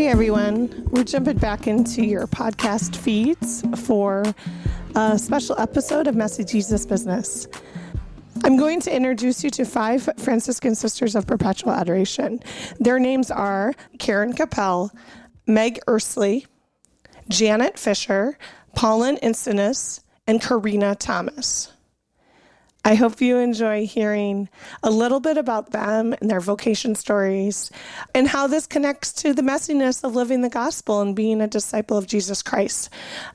Hey everyone, we're jumping back into your podcast feeds for a special episode of Messy Jesus Business. I'm going to introduce you to 5 Franciscan sisters of Perpetual Adoration. Their names are Karen Kappell, Meg Earsley, Janet Fischer, Paulynn Instenes, and Corrina Thomas. I hope you enjoy hearing a little bit about them and their vocation stories and how this connects to the messiness of living the gospel and being a disciple of Jesus Christ,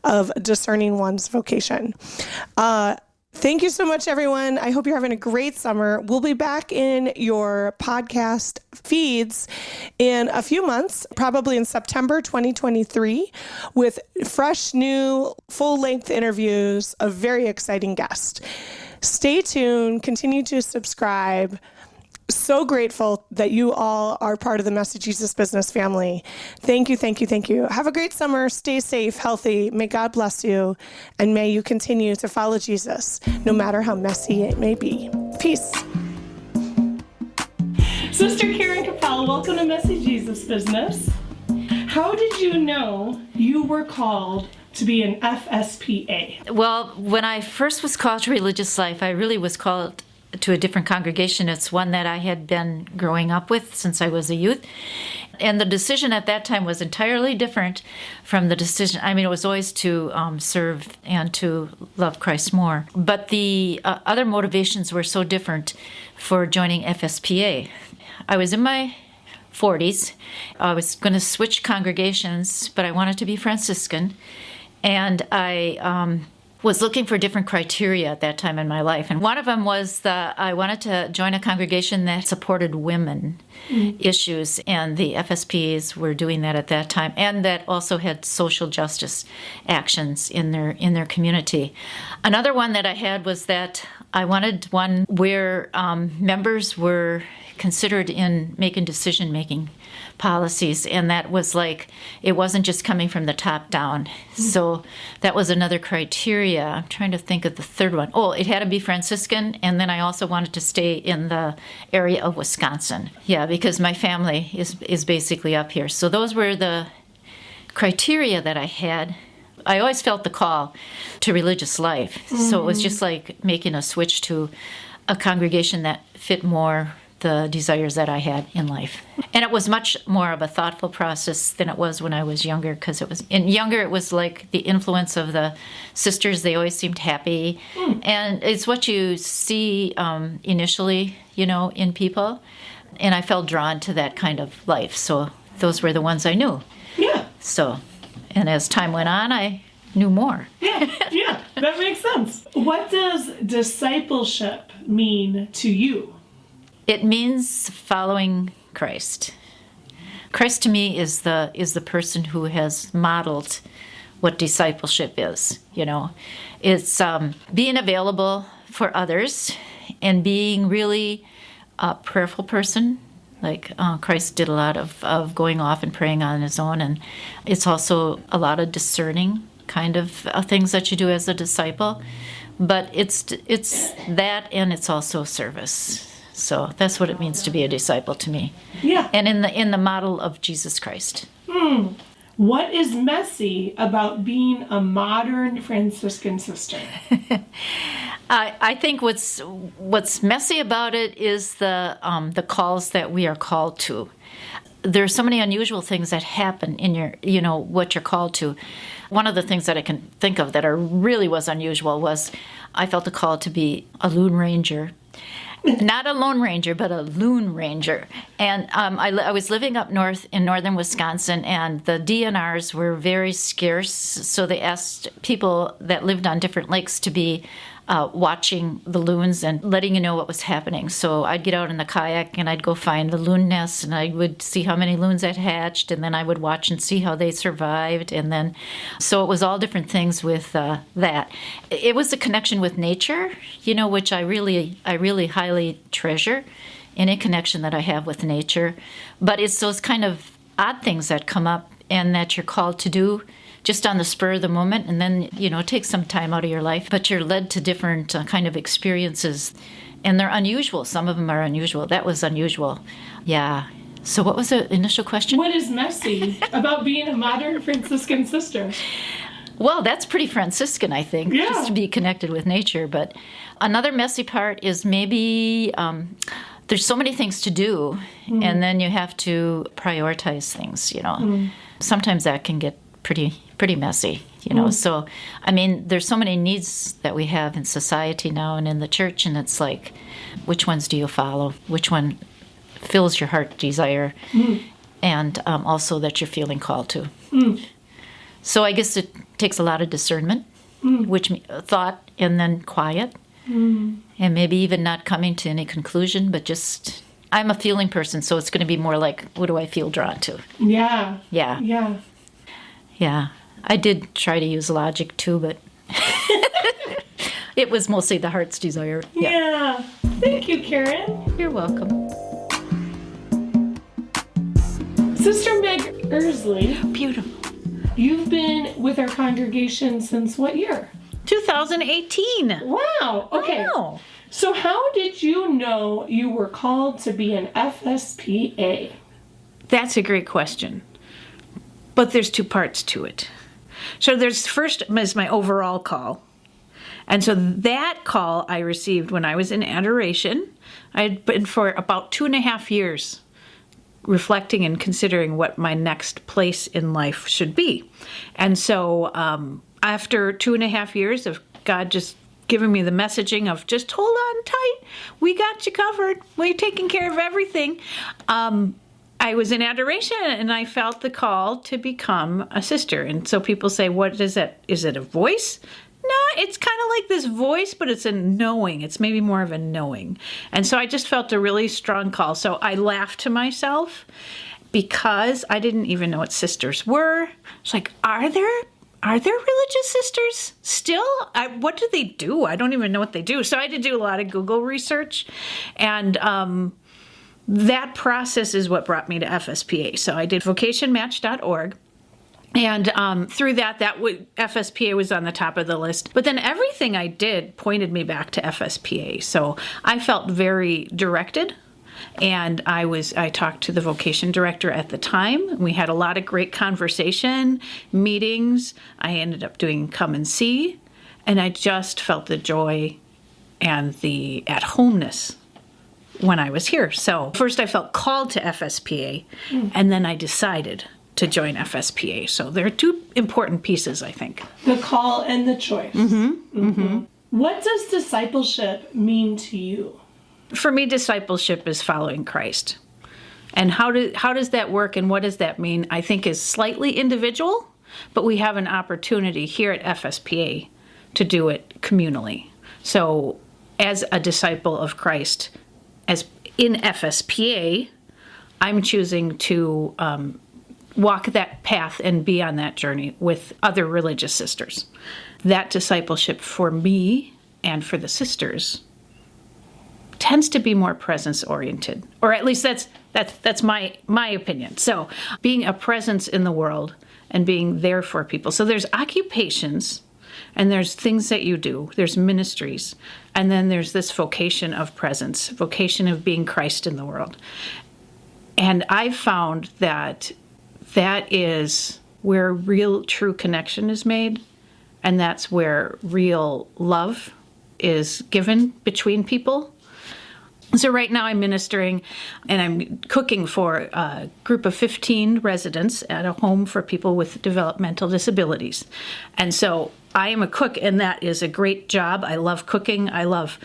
of discerning one's vocation. Thank you so much, everyone. I hope you're having a great summer. We'll be back in your podcast feeds in a few months, probably in September 2023, with fresh, new, full-length interviews of very exciting guests. Stay tuned. Continue to subscribe. So grateful that you all are part of the Messy Jesus Business family. Thank you, thank you, thank you. Have a great summer. Stay safe, healthy. May God bless you. And may you continue to follow Jesus, no matter how messy it may be. Peace. Sister Karen Kappell, welcome to Messy Jesus Business. How did you know you were called to be an FSPA? Well, when I first was called to religious life, I really was called to a different congregation. It's one that I had been growing up with since I was a youth. And the decision at that time was entirely different from the decision. I mean, it was always to serve and to love Christ more. But the other motivations were so different for joining FSPA. I was in my 40s. I was going to switch congregations, but I wanted to be Franciscan. And I was looking for different criteria at that time in my life. And one of them was that I wanted to join a congregation that supported women issues, and the FSPAs were doing that at that time, and that also had social justice actions in their community. Another one that I had was that I wanted one where members were considered in making decision-making policies, and that was like, it wasn't just coming from the top down. So that was another criteria. I'm trying to think of the third one. Oh, it had to be Franciscan, and then I also wanted to stay in the area of Wisconsin. Yeah, because my family is basically up here. So those were the criteria that I had. I always felt the call to religious life. So it was just like making a switch to a congregation that fit more the desires that I had in life. And it was much more of a thoughtful process than it was when I was younger, because it was like the influence of the sisters. They always seemed happy. And it's what you see initially, in people. And I felt drawn to that kind of life. So those were the ones I knew. Yeah. So, and as time went on, I knew more. Yeah, that makes sense. What does discipleship mean to you? It means following Christ. Christ to me is the person who has modeled what discipleship is. It's being available for others and being really a prayerful person. Like Christ did a lot of going off and praying on his own, and it's also a lot of discerning kind of things that you do as a disciple. But it's that, and it's also service. So that's what it means to be a disciple to me. Yeah. And in the model of Jesus Christ. What is messy about being a modern Franciscan sister? I think what's messy about it is the calls that we are called to. There are so many unusual things that happen in your, what you're called to. One of the things that I can think of that really was unusual was I felt a call to be a Lone Ranger. Not a Lone Ranger, but a Loon Ranger. And I was living up north in northern Wisconsin, and the DNRs were very scarce, so they asked people that lived on different lakes to be watching the loons and letting you know what was happening. So I'd get out in the kayak, and I'd go find the loon nests, and I would see how many loons had hatched, and then I would watch and see how they survived. And then, so it was all different things with that. It was a connection with nature, which I really highly treasure, any connection that I have with nature. But it's those kind of odd things that come up and that you're called to do just on the spur of the moment, and then, it takes some time out of your life, but you're led to different kind of experiences, and they're unusual. Some of them are unusual. That was unusual. Yeah, So what was the initial question? What is messy about being a modern Franciscan sister? Well, that's pretty Franciscan, I think, Yeah. just to be connected with nature. But another messy part is maybe there's so many things to do, and then you have to prioritize things, Sometimes that can get pretty messy, So, I mean, there's so many needs that we have in society now and in the church, and it's like, which ones do you follow? Which one fills your heart desire, and also that you're feeling called to? So I guess it takes a lot of discernment, thought, and then quiet, and maybe even not coming to any conclusion, but just, I'm a feeling person, so it's going to be more like, what do I feel drawn to? Yeah. Yeah. Yeah. Yeah. I did try to use logic too, but it was mostly the heart's desire. Yeah. Thank you, Karen. You're welcome. Sister Meg Earsley, Beautiful. you've been with our congregation since what year? 2018. Wow. Okay. Wow. So how did you know you were called to be an FSPA? That's a great question. But there's two parts to it. So there's first is my overall call. And so that call I received when I was in Adoration. I had been for about 2.5 years reflecting and considering what my next place in life should be. And so after 2.5 years of God just giving me the messaging of just hold on tight, we got you covered, we're taking care of everything, I was in Adoration and I felt the call to become a sister. And so people say, what is it? Is it a voice? No, it's kind of like this voice, but it's a knowing. It's maybe more of a knowing. And so I just felt a really strong call. So I laughed to myself because I didn't even know what sisters were. It's like, are there religious sisters still? What do they do? I don't even know what they do. So I had to do a lot of Google research. And that process is what brought me to FSPA. So I did vocationmatch.org. And through that FSPA was on the top of the list. But then everything I did pointed me back to FSPA. So I felt very directed. And I talked to the vocation director at the time. We had a lot of great conversation, meetings. I ended up doing come and see. And I just felt the joy and the at-homeness when I was here. So first I felt called to FSPA, and then I decided to join FSPA. So there are two important pieces, I think. The call and the choice. What does discipleship mean to you? For me, discipleship is following Christ. And how does that work and what does that mean, I think is slightly individual, but we have an opportunity here at FSPA to do it communally. So as a disciple of Christ, as in FSPA, I'm choosing to walk that path and be on that journey with other religious sisters. That discipleship for me and for the sisters tends to be more presence oriented, or at least that's my opinion. So being a presence in the world and being there for people. So there's occupations and there's things that you do, there's ministries, and then there's this vocation of presence, vocation of being Christ in the world. And I've found that is where real true connection is made, and that's where real love is given between people. So right now I'm ministering and I'm cooking for a group of 15 residents at a home for people with developmental disabilities. And so I am a cook, and that is a great job. I love cooking. I love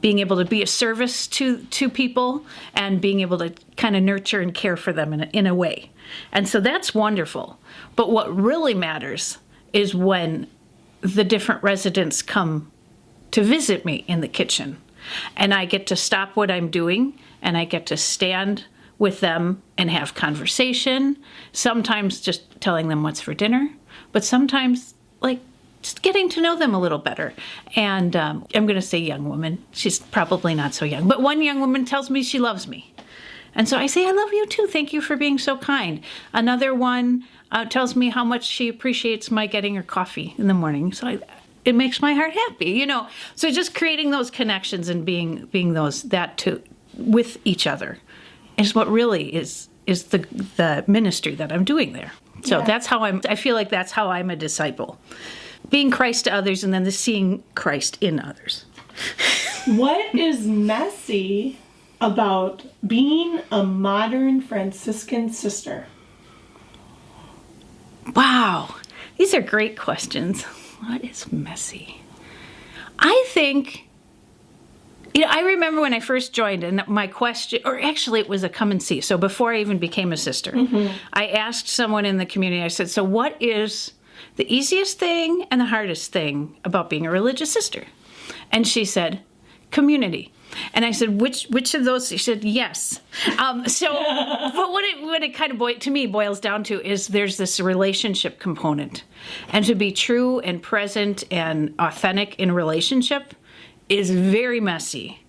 being able to be a service to people and being able to kind of nurture and care for them in a way. And so that's wonderful. But what really matters is when the different residents come to visit me in the kitchen. And I get to stop what I'm doing, and I get to stand with them and have conversation, sometimes just telling them what's for dinner, but sometimes like just getting to know them a little better. And I'm going to say young woman. She's probably not so young, but one young woman tells me she loves me. And so I say, I love you too. Thank you for being so kind. Another one tells me how much she appreciates my getting her coffee in the morning. So it makes my heart happy, So just creating those connections and being those that with each other is what really is is the ministry that I'm doing there. So Yeah. that's how I feel like that's how I'm a disciple. Being Christ to others and then seeing Christ in others. What is messy about being a modern Franciscan sister? Wow, these are great questions. What is messy? I think, I remember when I first joined, and my question, or actually it was a come and see. So before I even became a sister, I asked someone in the community, I said, so what is the easiest thing and the hardest thing about being a religious sister? And she said, community. And I said, which of those? She said, yes. But what it kind of to me boils down to is there's this relationship component. And to be true and present and authentic in relationship is very messy.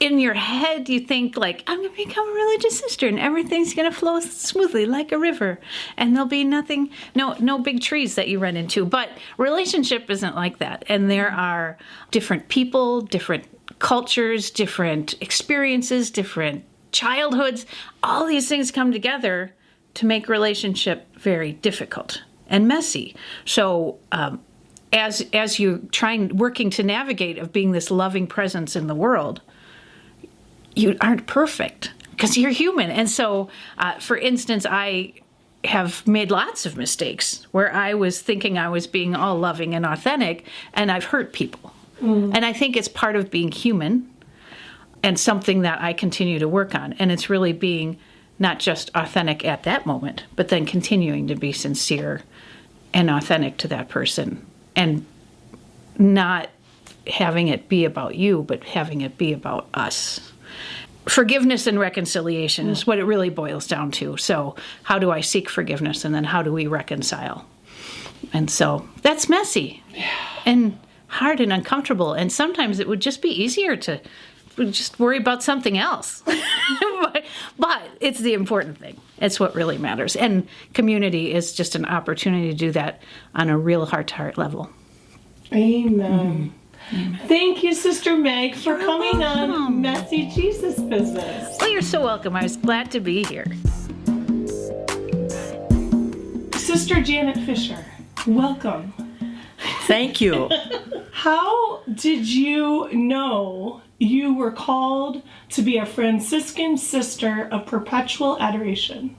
In your head, you think like, I'm going to become a religious sister and everything's going to flow smoothly like a river. And there'll be no big trees that you run into. But relationship isn't like that. And there are different people, different cultures, different experiences, different childhoods. All these things come together to make relationship very difficult and messy. So as you're working to navigate of being this loving presence in the world, you aren't perfect because you're human. And so, for instance, I have made lots of mistakes where I was thinking I was being all loving and authentic, and I've hurt people. And I think it's part of being human and something that I continue to work on. And it's really being not just authentic at that moment, but then continuing to be sincere and authentic to that person and not having it be about you, but having it be about us. Forgiveness and reconciliation is what it really boils down to. So how do I seek forgiveness, and then how do we reconcile? And so that's messy and hard and uncomfortable. And sometimes it would just be easier to just worry about something else. but it's the important thing. It's what really matters. And community is just an opportunity to do that on a real heart-to-heart level. Amen. Amen. Thank you, Sister Meg, for coming on Messy Jesus Business. Well, you're so welcome. I was glad to be here. Sister Janet Fischer, welcome. Thank you. How did you know you were called to be a Franciscan sister of Perpetual Adoration?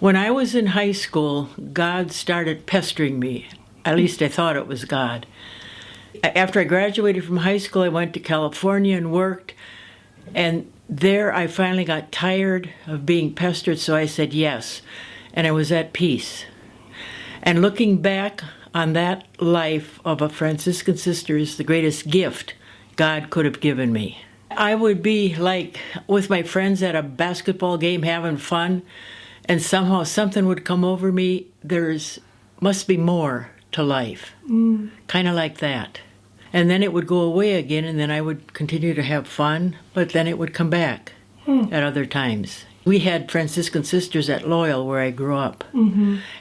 When I was in high school, God started pestering me. At least I thought it was God. After I graduated from high school, I went to California and worked. And there I finally got tired of being pestered, so I said yes. And I was at peace. And looking back on that life of a Franciscan sister is the greatest gift God could have given me. I would be like with my friends at a basketball game having fun, and somehow something would come over me. Must be more to life. Kind of like that. And then it would go away again, and then I would continue to have fun, but then it would come back at other times. We had Franciscan sisters at Loyal, where I grew up.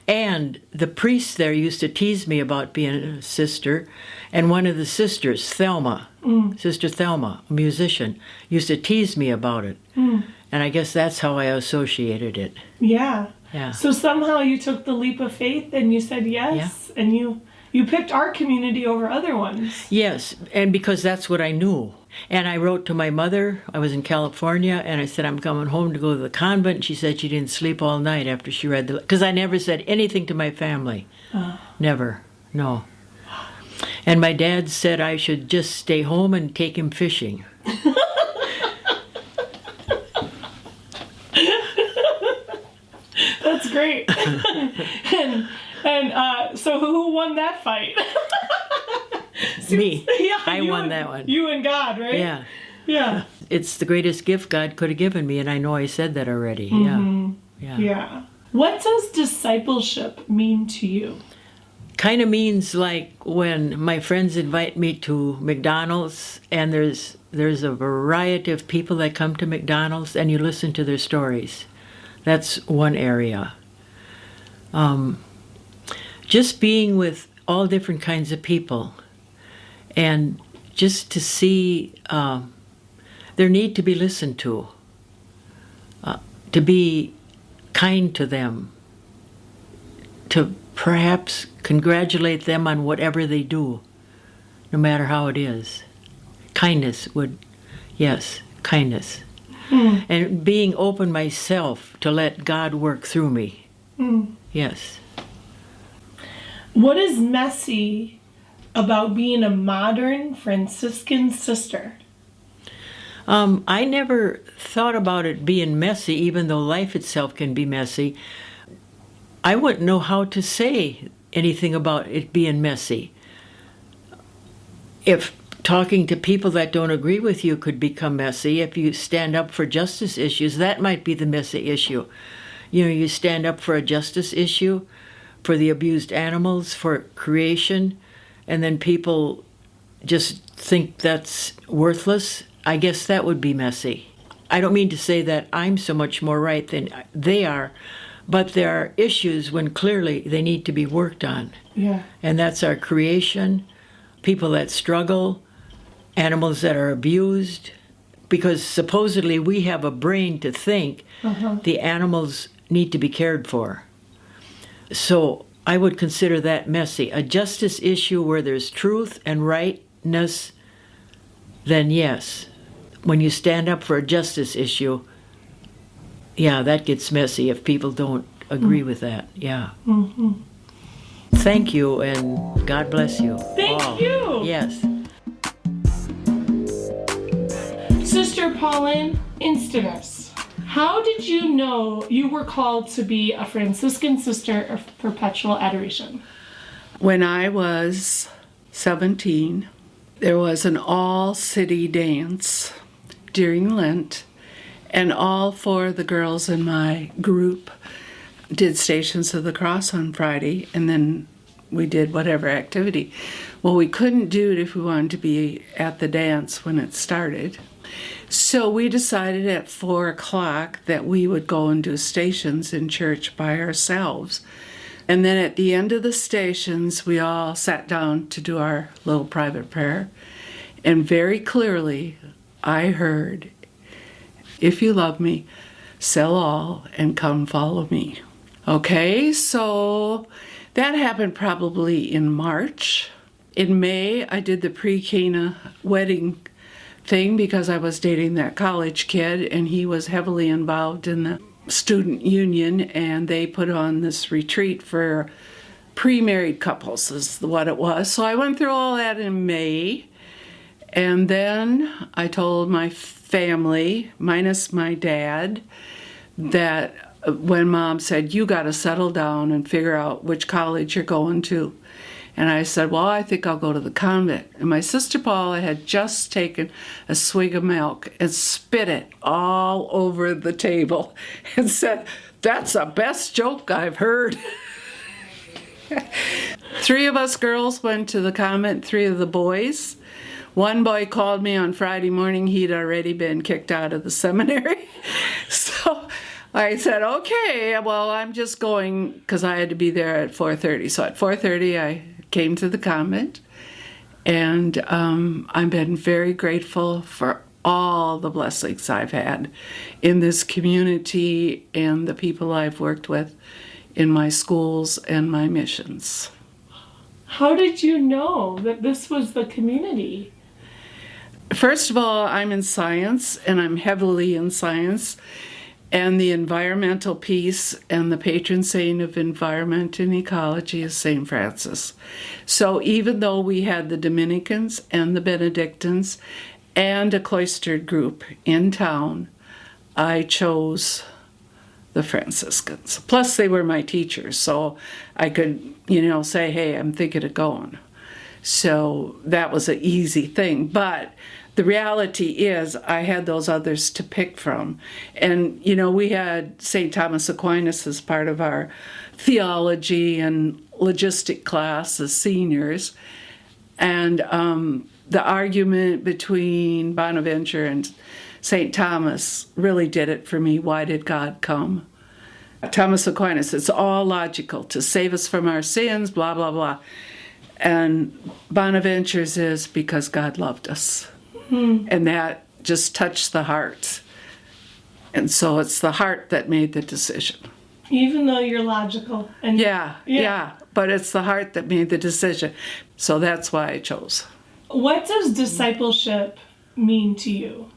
And the priests there used to tease me about being a sister. And one of the sisters, Thelma, Sister Thelma, a musician, used to tease me about it. And I guess that's how I associated it. Yeah. Yeah. So somehow you took the leap of faith and you said yes, and you picked our community over other ones. Yes, and because that's what I knew. And I wrote to my mother. I was in California, and I said, I'm coming home to go to the convent. And she said she didn't sleep all night after she read because I never said anything to my family. Never, no. And my dad said I should just stay home and take him fishing. That's great. and so who won that fight? Me. Yeah, I won that one. You and God, right? Yeah. Yeah. It's the greatest gift God could have given me, and I know I said that already. Yeah. What does discipleship mean to you? Kind of means like when my friends invite me to McDonald's, and there's a variety of people that come to McDonald's, and you listen to their stories. That's one area. Just being with all different kinds of people, and just to see their need to be listened to be kind to them, to perhaps congratulate them on whatever they do, no matter how it is. Kindness would, yes, kindness. And being open myself to let God work through me. Yes. What is messy about being a modern Franciscan sister? I never thought about it being messy, even though life itself can be messy. I wouldn't know how to say anything about it being messy. If talking to people that don't agree with you could become messy, if you stand up for justice issues, that might be the messy issue. You know, you stand up for a justice issue, for the abused animals, for creation, and then people just think that's worthless. I guess that would be messy. I don't mean to say that I'm so much more right than they are, but there are issues when clearly they need to be worked on. Yeah. And that's our creation, people that struggle, animals that are abused, because supposedly we have a brain to think the animals need to be cared for. So I would consider that messy. A justice issue where there's truth and rightness, then yes. When you stand up for a justice issue, yeah, that gets messy if people don't agree with that. Yeah. Thank you, and God bless you. Thank you. Yes. Sister Paulynn, Instenes, how did you know you were called to be a Franciscan sister of Perpetual Adoration? When I was 17, there was an all-city dance during Lent, and all four of the girls in my group did Stations of the Cross on Friday, and then we did whatever activity. Well, we couldn't do it if we wanted to be at the dance when it started. So we decided at 4 o'clock that we would go and do stations in church by ourselves. And then at the end of the stations, we all sat down to do our little private prayer. And very clearly, I heard, "If you love me, sell all and come follow me." Okay, so that happened probably in March. In May, I did the pre-Cana wedding thing because I was dating that college kid, and he was heavily involved in the student union, and they put on this retreat for pre-married couples is what it was. So I went through all that in May, and then I told my family, minus my dad, that when Mom said, "You got to settle down and figure out which college you're going to." And I said, "Well, I think I'll go to the convent." And my sister Paula had just taken a swig of milk and spit it all over the table and said, "That's the best joke I've heard." 3 of us girls went to the convent, 3 of the boys. One boy called me on Friday morning. He'd already been kicked out of the seminary. So I said, "Okay, well, I'm just going," because I had to be there at 4:30. So at 4:30, I came to the convent, and I've been very grateful for all the blessings I've had in this community and the people I've worked with in my schools and my missions. How did you know that this was the community? First of all, I'm in science, and I'm heavily in science, and the environmental piece, and the patron saint of environment and ecology is St. Francis. So even though we had the Dominicans and the Benedictines and a cloistered group in town, I chose the Franciscans. Plus, they were my teachers, so I could, say, "Hey, I'm thinking of going." So that was an easy thing. But the reality is I had those others to pick from. And, we had St. Thomas Aquinas as part of our theology and logistic class as seniors. And the argument between Bonaventure and St. Thomas really did it for me. Why did God come? Thomas Aquinas, it's all logical to save us from our sins, blah, blah, blah. And Bonaventure's is because God loved us. And that just touched the heart. And so it's the heart that made the decision. Even though you're logical. And Yeah. But it's the heart that made the decision. So that's why I chose. What does discipleship mean to you?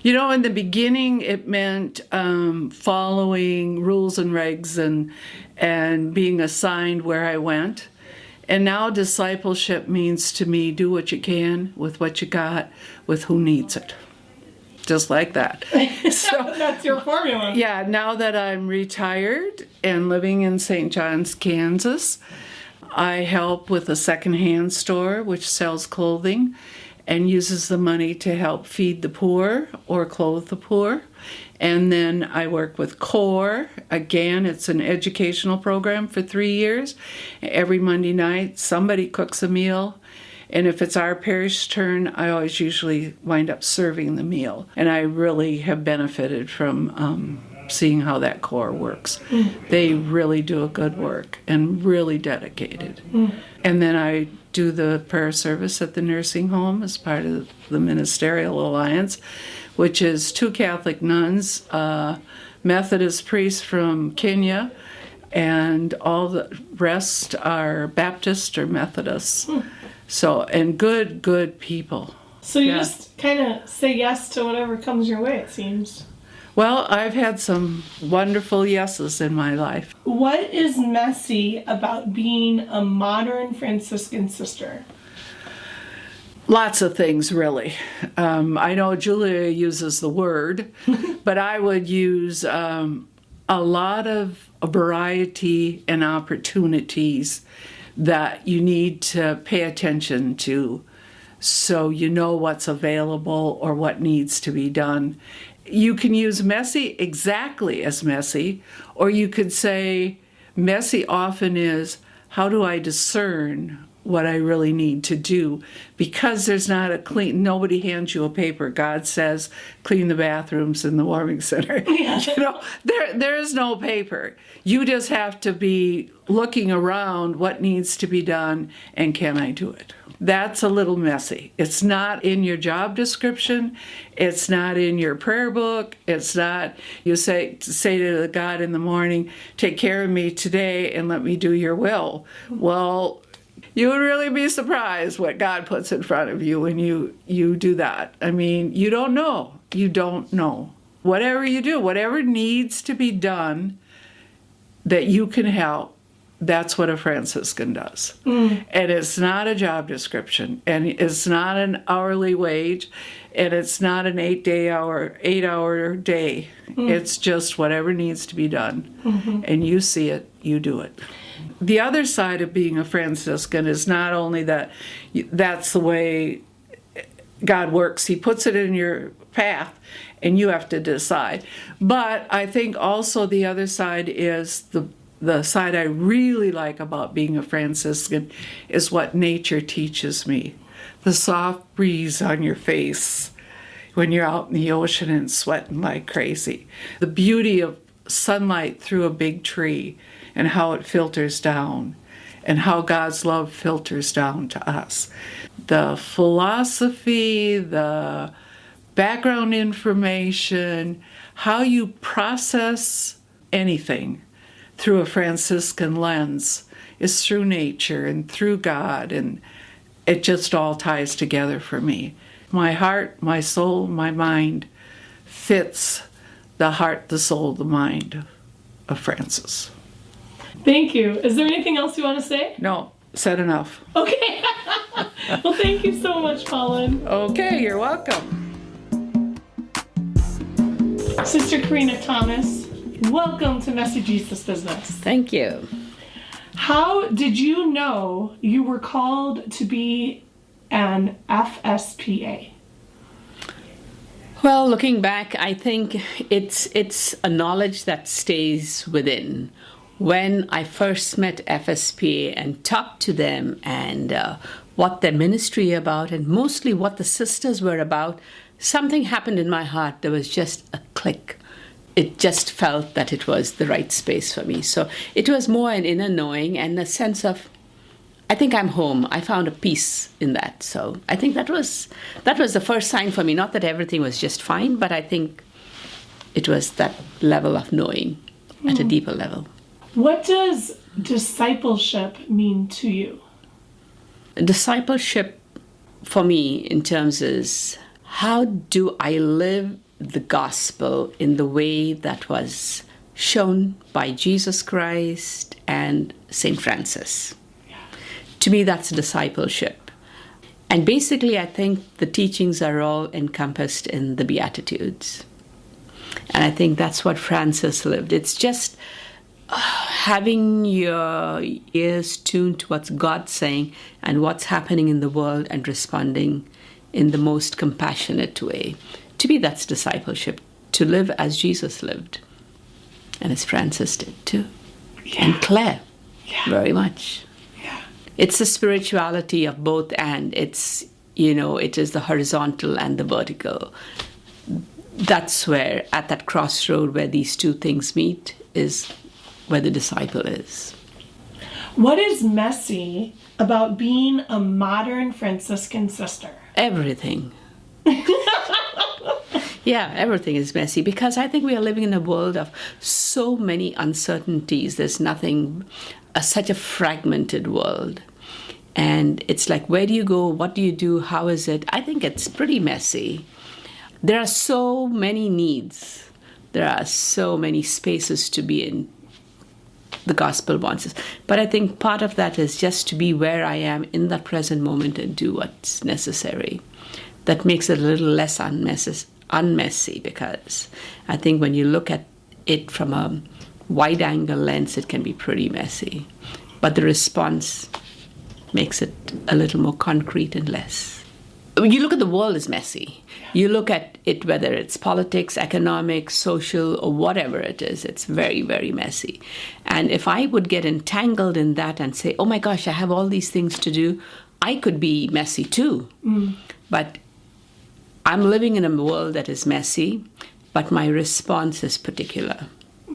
You know, in the beginning, it meant following rules and regs and being assigned where I went. And now discipleship means to me, do what you can with what you got, with who needs it. Just like that. So That's your formula. yeah, now that I'm retired and living in St. John's, Kansas, I help with a secondhand store which sells clothing and uses the money to help feed the poor or clothe the poor. And then I work with CORE. Again, it's an educational program for 3 years. Every Monday night, somebody cooks a meal. And if it's our parish turn, I always usually wind up serving the meal. And I really have benefited from seeing how that CORE works. They really do a good work and really dedicated. And then I do the prayer service at the nursing home as part of the Ministerial Alliance, which is 2 Catholic nuns, a Methodist priest from Kenya, and all the rest are Baptist or Methodists. So, and good people. So you just kind of say yes to whatever comes your way, it seems. Well, I've had some wonderful yeses in my life. What is messy about being a modern Franciscan sister? Lots of things, really. I know Julia uses the word, but I would use a lot of variety and opportunities that you need to pay attention to so you know what's available or what needs to be done. You can use messy exactly as messy, or you could say messy often is, how do I discern what I really need to do? Because there's not a clean, nobody hands you a paper. God says, clean the bathrooms in the warming center. Yeah. You know, there is no paper. You just have to be looking around what needs to be done and can I do it? That's a little messy. It's not in your job description. It's not in your prayer book. It's not, you say to God in the morning, take care of me today and let me do your will. Well, you would really be surprised what God puts in front of you when you do that. I mean, you don't know. You don't know. Whatever you do, whatever needs to be done that you can help, that's what a Franciscan does. And it's not a job description, and it's not an hourly wage, and it's not an 8-hour day. It's just whatever needs to be done. And you see it, you do it. The other side of being a Franciscan is not only that that's the way God works. He puts it in your path, and you have to decide. But I think also the other side is the side I really like about being a Franciscan is what nature teaches me. The soft breeze on your face when you're out in the ocean and sweating like crazy. The beauty of sunlight through a big tree and how it filters down and how God's love filters down to us. The philosophy, the background information, how you process anything through a Franciscan lens is through nature and through God, and it just all ties together for me. My heart, my soul, my mind fits the heart, the soul, the mind of Francis. Thank you. Is there anything else you want to say? No, said enough. Okay. Well, thank you so much, Paulynn. Okay, you're welcome. Sister Corrina Thomas, welcome to Messy Jesus Business. Thank you. How did you know you were called to be an FSPA? Well, looking back, I think it's a knowledge that stays within. When I first met FSPA and talked to them and what their ministry about and mostly what the sisters were about, something happened in my heart. There was just a click. It just felt that it was the right space for me. So it was more an inner knowing and a sense of, I think I'm home. I found a peace in that. So I think that was the first sign for me. Not that everything was just fine, but I think it was that level of knowing. at a deeper level. What does discipleship mean to you? Discipleship for me in terms is, how do I live the gospel in the way that was shown by Jesus Christ and St. Francis? To me, that's discipleship. And basically, I think the teachings are all encompassed in the Beatitudes. And I think that's what Francis lived. It's just having your ears tuned to what's God saying and what's happening in the world and responding in the most compassionate way. To me, that's discipleship, to live as Jesus lived. And as Francis did too. And Claire, very much. It's the spirituality of both, and it's, it is the horizontal and the vertical. That's where, at that crossroad where these two things meet, is where the disciple is. What is messy about being a modern Franciscan sister? Everything. Yeah, everything is messy, because I think we are living in a world of so many uncertainties. There's nothing, such a fragmented world. And it's like, where do you go? What do you do? How is it? I think it's pretty messy. There are so many needs. There are so many spaces to be in. The gospel wants us. But I think part of that is just to be where I am in that present moment and do what's necessary. That makes it a little less unmessy, because I think when you look at it from a wide-angle lens, it can be pretty messy. But the response makes it a little more concrete and less. You look at the world as messy. You look at it, whether it's politics, economics, social, or whatever it is, it's very, very messy. And if I would get entangled in that and say, oh my gosh, I have all these things to do, I could be messy too. But I'm living in a world that is messy, but my response is particular.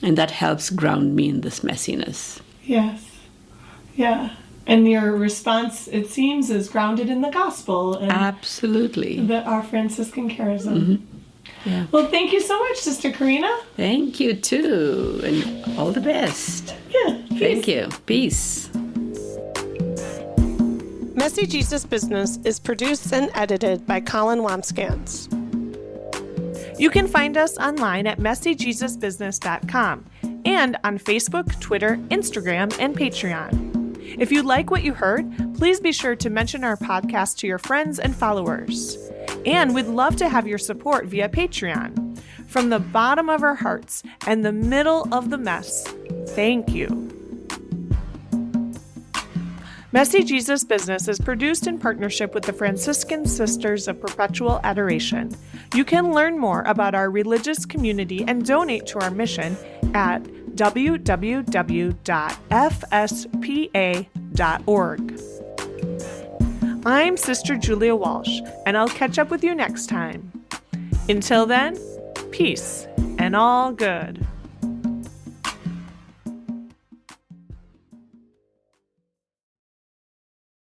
And that helps ground me in this messiness. Yes. Yeah. And your response, it seems, is grounded in the gospel. And absolutely. Our Franciscan charism. Mm-hmm. Yeah. Well, thank you so much, Sister Corrina. Thank you, too. And all the best. Yeah. Peace. Thank you. Peace. Messy Jesus Business is produced and edited by Colin Wambsgans. You can find us online at messyjesusbusiness.com and on Facebook, Twitter, Instagram, and Patreon. If you like what you heard, please be sure to mention our podcast to your friends and followers. And we'd love to have your support via Patreon. From the bottom of our hearts and the middle of the mess, thank you. Messy Jesus Business is produced in partnership with the Franciscan Sisters of Perpetual Adoration. You can learn more about our religious community and donate to our mission at www.fspa.org. I'm Sister Julia Walsh, and I'll catch up with you next time. Until then, peace and all good.